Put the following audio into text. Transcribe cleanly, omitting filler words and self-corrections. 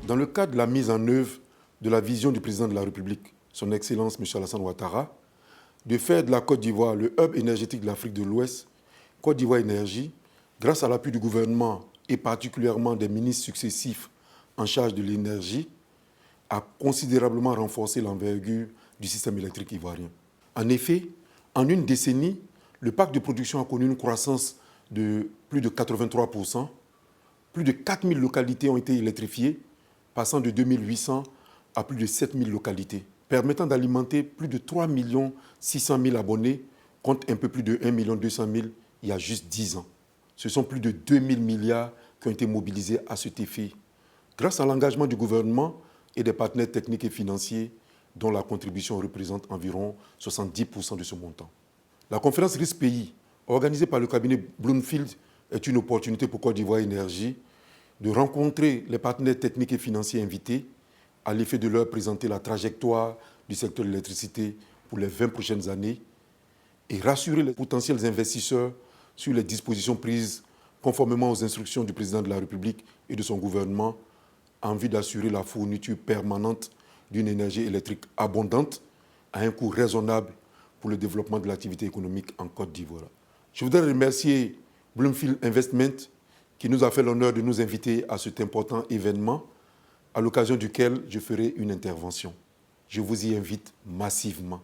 Dans le cadre de la mise en œuvre de la vision du président de la République, son Excellence M. Alassane Ouattara, de faire de la Côte d'Ivoire le hub énergétique de l'Afrique de l'Ouest, Côte d'Ivoire Énergie, grâce à l'appui du gouvernement et particulièrement des ministres successifs en charge de l'énergie, a considérablement renforcé l'envergure du système électrique ivoirien. En effet, en une décennie, le parc de production a connu une croissance de plus de 83%. Plus de 4000 localités ont été électrifiées, passant de 2800 à plus de 7000 localités, permettant d'alimenter plus de 3 600 000 abonnés contre un peu plus de 1 200 000 il y a juste 10 ans. Ce sont plus de 2000 milliards qui ont été mobilisés à cet effet, grâce à l'engagement du gouvernement et des partenaires techniques et financiers dont la contribution représente environ 70% de ce montant. La conférence RIS-Pays, organisée par le cabinet Bloomfield, est une opportunité pour Côte d'Ivoire Énergie de rencontrer les partenaires techniques et financiers invités à l'effet de leur présenter la trajectoire du secteur de l'électricité pour les 20 prochaines années et rassurer les potentiels investisseurs sur les dispositions prises conformément aux instructions du président de la République et de son gouvernement en vue d'assurer la fourniture permanente d'une énergie électrique abondante à un coût raisonnable pour le développement de l'activité économique en Côte d'Ivoire. Je voudrais remercier Bloomfield Investment qui nous a fait l'honneur de nous inviter à cet important événement à l'occasion duquel je ferai une intervention. Je vous y invite massivement.